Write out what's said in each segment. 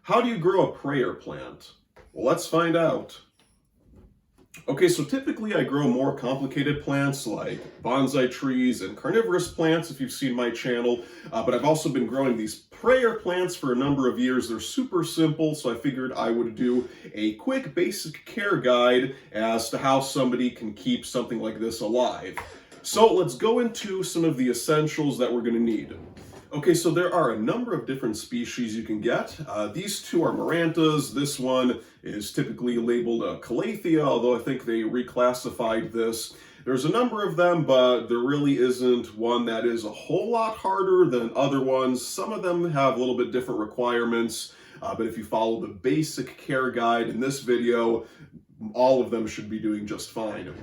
How do you grow a prayer plant? Well, let's find out. Okay, so typically I grow more complicated plants like bonsai trees and carnivorous plants if you've seen my channel, but I've also been growing these prayer plants for a number of years. They're super simple, so I figured I would do a quick basic care guide as to how somebody can keep something like this alive. So let's go into some of the essentials that we're going to need. Okay, so there are a number of different species you can get. These two are Marantas. This one is typically labeled a Calathea, although I think they reclassified this. There's a number of them, but there really isn't one that is a whole lot harder than other ones. Some of them have a little bit different requirements, but if you follow the basic care guide in this video, all of them should be doing just fine.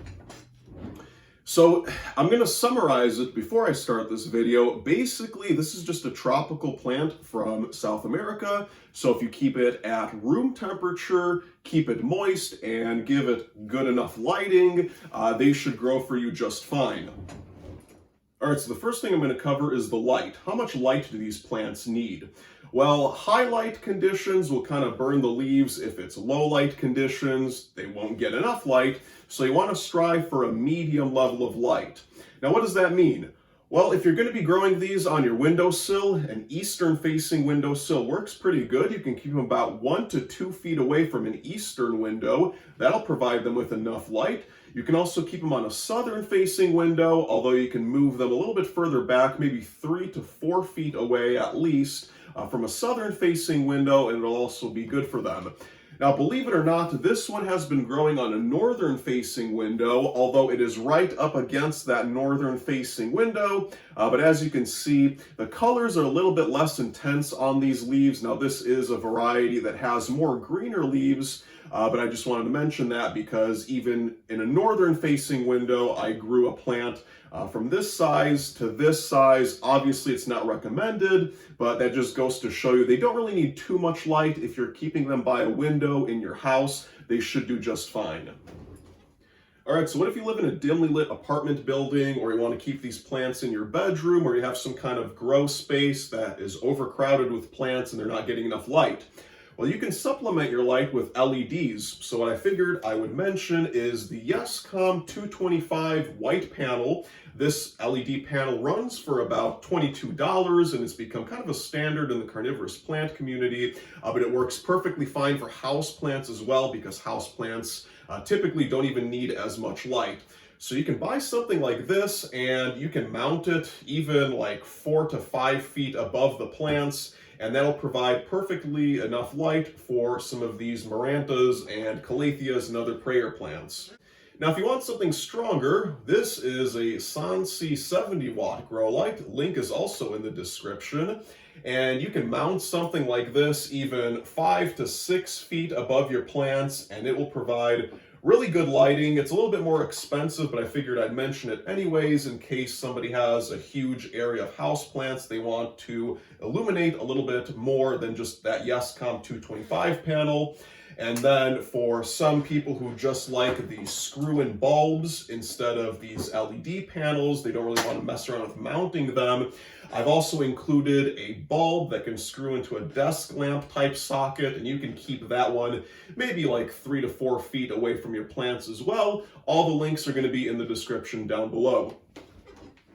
So I'm going to summarize it before I start this video. Basically, this is just a tropical plant from South America. So if you keep it at room temperature, keep it moist, and give it good enough lighting, they should grow for you just fine. All right, so the first thing I'm going to cover is the light. How much light do these plants need? Well, high light conditions will kind of burn the leaves. If it's low light conditions, they won't get enough light. So you want to strive for a medium level of light. Now, what does that mean? Well, if you're going to be growing these on your windowsill, an eastern facing windowsill works pretty good. You can keep them about 1 to 2 feet away from an eastern window. That'll provide them with enough light. You can also keep them on a southern facing window, although you can move them a little bit further back, maybe 3 to 4 feet away at least from a southern facing window, and it'll also be good for them. Now, believe it or not, this one has been growing on a northern facing window, although it is right up against that northern facing window. But as you can see, the colors are a little bit less intense on these leaves. Now, this is a variety that has more greener leaves, but I just wanted to mention that because even in a northern facing window, I grew a plant from this size to this size. Obviously, it's not recommended, but that just goes to show you they don't really need too much light. If you're keeping them by a window in your house, they should do just fine. All right, so what if you live in a dimly lit apartment building, or you want to keep these plants in your bedroom, or you have some kind of grow space that is overcrowded with plants and they're not getting enough light? Well, you can supplement your light with LEDs. So what I figured I would mention is the YesCom 225 white panel. This LED panel runs for about $22, and it's become kind of a standard in the carnivorous plant community, but it works perfectly fine for house plants as well, because house plants typically don't even need as much light. So you can buy something like this, and you can mount it even like 4 to 5 feet above the plants, and that'll provide perfectly enough light for some of these Marantas and Calatheas and other prayer plants. Now, if you want something stronger, this is a Sansi 70 watt grow light. Link is also in the description. And you can mount something like this even 5 to 6 feet above your plants, and it will provide really good lighting. It's a little bit more expensive, but I figured I'd mention it anyways in case somebody has a huge area of houseplants they want to illuminate a little bit more than just that YesCom 225 panel. And then for some people who just like the screw-in bulbs instead of these LED panels, they don't really want to mess around with mounting them, I've also included a bulb that can screw into a desk lamp type socket, and you can keep that one maybe like 3 to 4 feet away from your plants as well. All the links are going to be in the description down below.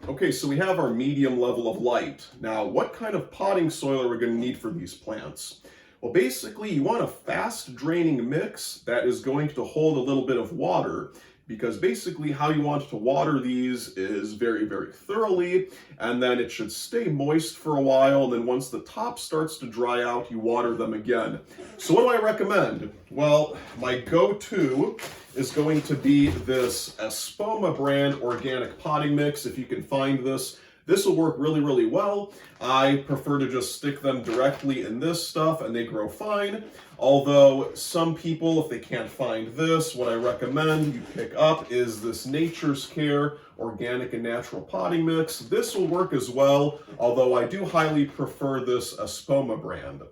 Okay, so we have our medium level of light. Now, what kind of potting soil are we going to need for these plants? Well, basically, you want a fast draining mix that is going to hold a little bit of water, because basically how you want to water these is very, very thoroughly, and then it should stay moist for a while, and then once the top starts to dry out, you water them again. So what do I recommend? Well, my go-to is going to be this Espoma brand organic potting mix. If you can find this, this will work really, really well. I prefer to just stick them directly in this stuff and they grow fine. Although some people, if they can't find this, what I recommend you pick up is this Nature's Care organic and natural potting mix. This will work as well, although I do highly prefer this Espoma brand.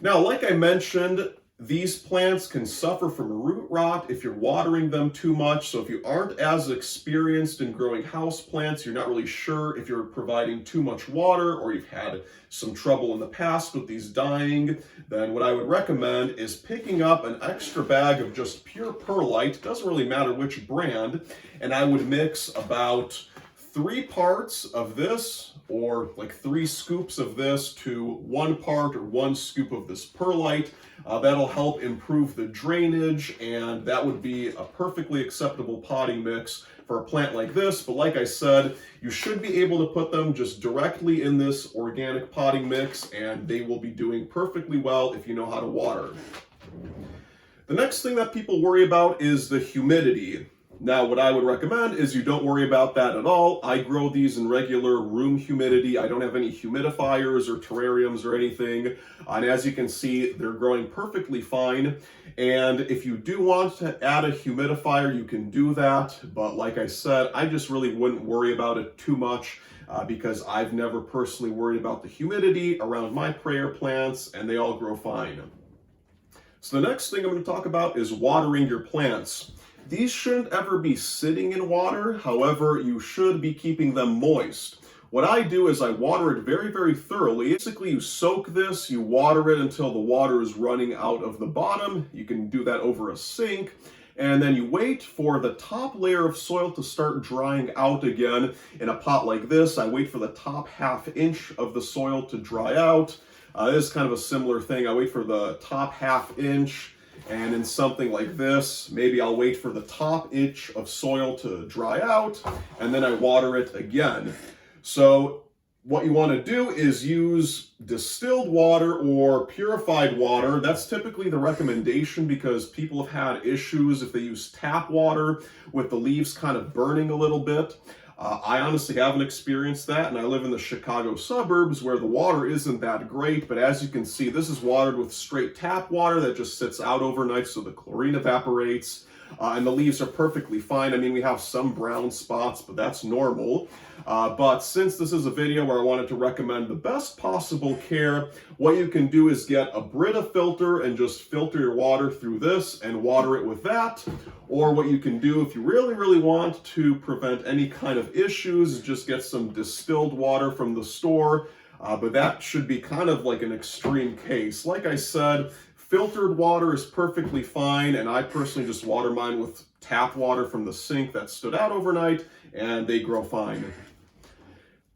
Now, like I mentioned, These plants can suffer from root rot if you're watering them too much. So if you aren't as experienced in growing house plants, you're not really sure if you're providing too much water or you've had some trouble in the past with these dying, then what I would recommend is picking up an extra bag of just pure perlite. It doesn't really matter which brand. And I would mix about 3 parts of this, or like 3 scoops of this, to 1 part or 1 scoop of this perlite. That'll help improve the drainage, and that would be a perfectly acceptable potting mix for a plant like this. But like I said, you should be able to put them just directly in this organic potting mix, and they will be doing perfectly well if you know how to water. The next thing that people worry about is the humidity. Now, what I would recommend is you don't worry about that at all. I grow these in regular room humidity. I don't have any humidifiers or terrariums or anything. And as you can see, they're growing perfectly fine. And if you do want to add a humidifier, you can do that. But like I said, I just really wouldn't worry about it too much because I've never personally worried about the humidity around my prayer plants, and they all grow fine. So the next thing I'm going to talk about is watering your plants. These shouldn't ever be sitting in water. However, you should be keeping them moist. What I do is I water it very, very thoroughly. Basically, you soak this, you water it until the water is running out of the bottom. You can do that over a sink. And then you wait for the top layer of soil to start drying out again. In a pot like this, I wait for the top ½ inch of the soil to dry out. This is kind of a similar thing. I wait for the top ½ inch. And in something like this, maybe I'll wait for the top inch of soil to dry out, and then I water it again. So what you want to do is use distilled water or purified water. That's typically the recommendation because people have had issues if they use tap water with the leaves kind of burning a little bit. I honestly haven't experienced that, and I live in the Chicago suburbs where the water isn't that great, but as you can see, this is watered with straight tap water that just sits out overnight so the chlorine evaporates, and the leaves are perfectly fine. I mean, we have some brown spots, but that's normal. But since this is a video where I wanted to recommend the best possible care, what you can do is get a Brita filter and just filter your water through this and water it with that. Or what you can do if you really, really want to prevent any kind of issues is just get some distilled water from the store. But that should be kind of like an extreme case. Like I said, filtered water is perfectly fine, and I personally just water mine with tap water from the sink that stood out overnight, and they grow fine.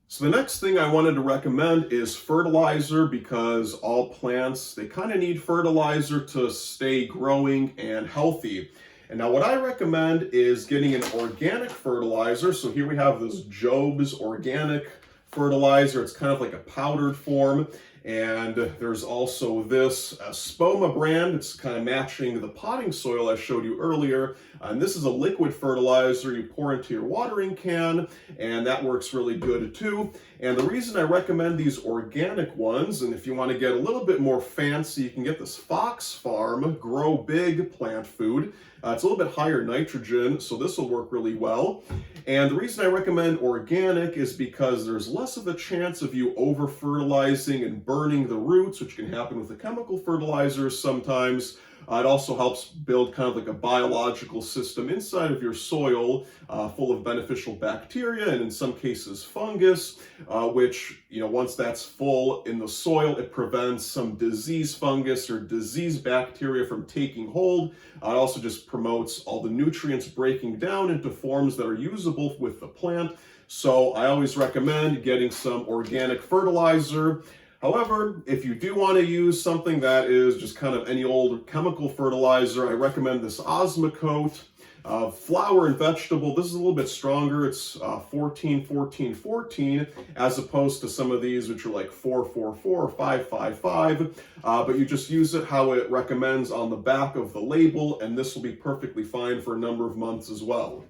So the next thing I wanted to recommend is fertilizer, because all plants, they kind of need fertilizer to stay growing and healthy. And now what I recommend is getting an organic fertilizer. So here we have this Job's organic fertilizer. It's kind of like a powdered form. And there's also this Spoma brand. It's kind of matching the potting soil I showed you earlier. And this is a liquid fertilizer you pour into your watering can, and that works really good too. And the reason I recommend these organic ones, and if you want to get a little bit more fancy, you can get this Fox Farm Grow Big plant food. It's a little bit higher nitrogen, so this will work really well. And the reason I recommend organic is because there's less of a chance of you over-fertilizing and burning the roots, which can happen with the chemical fertilizers sometimes. It also helps build kind of like a biological system inside of your soil full of beneficial bacteria and in some cases fungus, which, once that's full in the soil, it prevents some disease fungus or disease bacteria from taking hold. It also just promotes all the nutrients breaking down into forms that are usable with the plant. So I always recommend getting some organic fertilizer. However, if you do want to use something that is just kind of any old chemical fertilizer, I recommend this Osmocote flower and vegetable. This is a little bit stronger. It's 14-14-14 as opposed to some of these which are like 4-4-4 or 5-5-5. But you just use it how it recommends on the back of the label, and this will be perfectly fine for a number of months as well.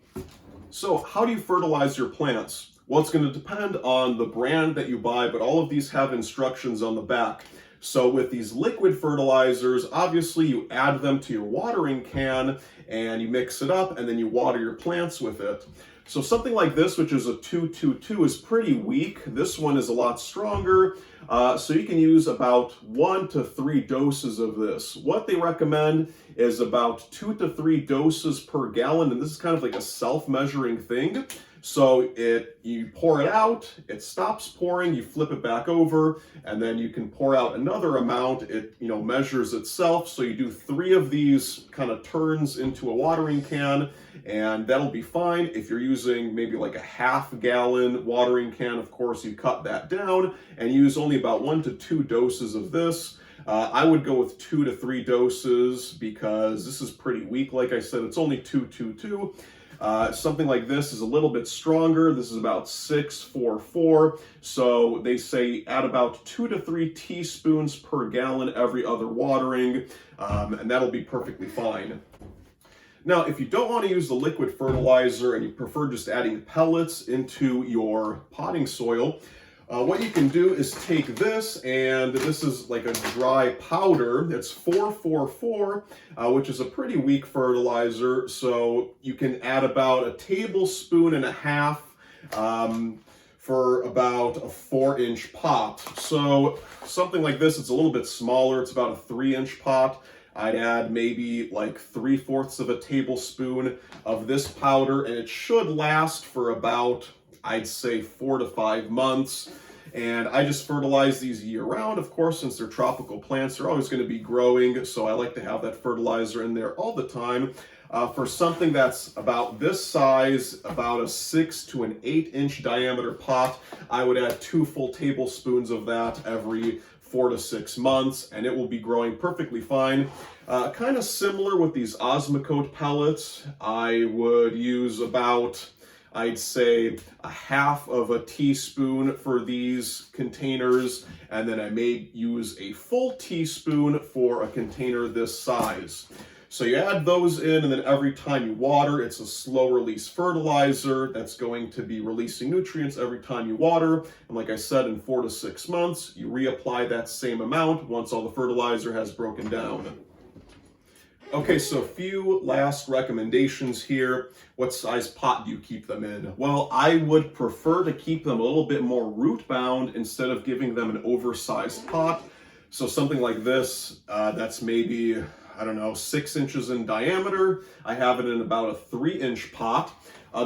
So how do you fertilize your plants? Well, it's going to depend on the brand that you buy, but all of these have instructions on the back. So with these liquid fertilizers, obviously you add them to your watering can and you mix it up and then you water your plants with it. So something like this, which is a 2-2-2, is pretty weak. This one is a lot stronger. So you can use about 1 to 3 doses of this. What they recommend is about 2 to 3 doses per gallon, and this is kind of like a self-measuring thing. So you pour it out, it stops pouring, you flip it back over, and then you can pour out another amount. It measures itself. So you do 3 of these kind of turns into a watering can, and that'll be fine. If you're using maybe like a half-gallon watering can, of course, you cut that down and use only about 1 to 2 doses of this. I would go with 2 to 3 doses because this is pretty weak. Like I said, it's only 2-2-2. Something like this is a little bit stronger. This is about 6-4-4. So they say add about 2 to 3 teaspoons per gallon every other watering, and that'll be perfectly fine. Now, if you don't want to use the liquid fertilizer and you prefer just adding pellets into your potting soil, what you can do is take this, and this is like a dry powder. It's 4-4-4, which is a pretty weak fertilizer. So you can add about 1.5 tablespoons for about a 4-inch pot. So something like this, it's a little bit smaller. It's about a 3-inch pot. I'd add maybe like 3/4 tablespoon of this powder, and it should last for about, I'd say, 4 to 5 months. And I just fertilize these year round. Of course, since they're tropical plants, they're always going to be growing. So I like to have that fertilizer in there all the time. For something that's about this size, about a 6 to an 8-inch diameter pot, I would add 2 full tablespoons of that every 4 to 6 months, and it will be growing perfectly fine. Kind of similar with these Osmocote pellets. I would use about, I'd say, 1/2 teaspoon for these containers, and then I may use a full teaspoon for a container this size. So you add those in, and then every time you water, it's a slow release fertilizer that's going to be releasing nutrients every time you water. And like I said, in 4 to 6 months, you reapply that same amount once all the fertilizer has broken down. Okay, so a few last recommendations here. What size pot do you keep them in? Well, I would prefer to keep them a little bit more root bound instead of giving them an oversized pot. So something like this, that's maybe, I don't know, 6 inches in diameter. I have it in about a 3-inch pot.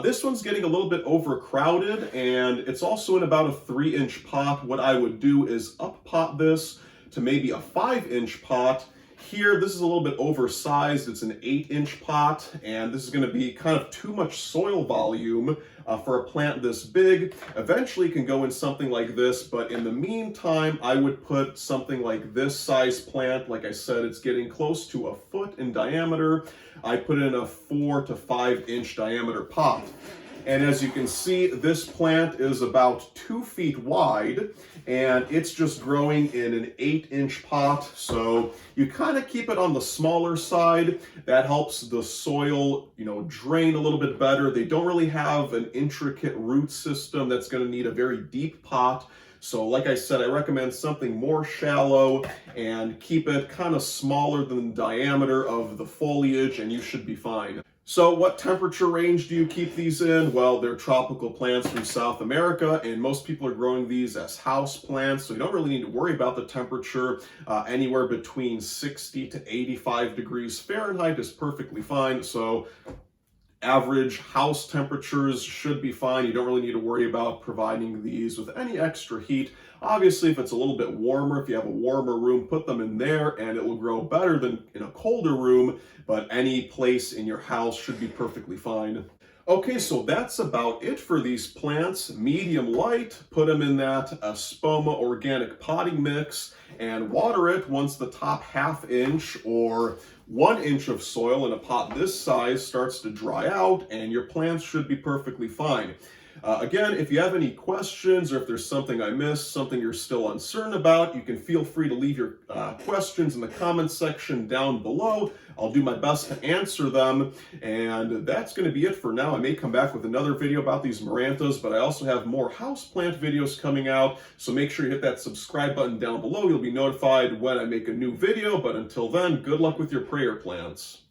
This one's getting a little bit overcrowded, and it's also in about a 3-inch pot. What I would do is up pot this to maybe a 5-inch pot. Here, this is a little bit oversized. It's an 8-inch pot, and this is going to be kind of too much soil volume for a plant this big. Eventually, it can go in something like this, but in the meantime, I would put something like this size plant. Like I said, it's getting close to a foot in diameter. I put it in a 4 to 5-inch diameter pot. And as you can see, this plant is about 2 feet wide, and it's just growing in an 8-inch pot. So you kind of keep it on the smaller side. That helps the soil, drain a little bit better. They don't really have an intricate root system that's going to need a very deep pot. So like I said, I recommend something more shallow and keep it kind of smaller than the diameter of the foliage, and you should be fine. So what temperature range do you keep these in? Well, they're tropical plants from South America, and most people are growing these as house plants, so you don't really need to worry about the temperature. Anywhere between 60 to 85 degrees Fahrenheit is perfectly fine. So average house temperatures should be fine. You don't really need to worry about providing these with any extra heat. Obviously, if it's a little bit warmer, if you have a warmer room, put them in there and it will grow better than in a colder room, but any place in your house should be perfectly fine. Okay, so that's about it for these plants. Medium light, put them in that Espoma organic potting mix and water it once the top 1/2 inch or 1 inch of soil in a pot this size starts to dry out, and your plants should be perfectly fine. Again, if you have any questions or if there's something I missed, something you're still uncertain about, you can feel free to leave your questions in the comments section down below. I'll do my best to answer them, and that's going to be it for now. I may come back with another video about these Marantas, but I also have more houseplant videos coming out, so make sure you hit that subscribe button down below. You'll be notified when I make a new video, but until then, good luck with your prayer plants.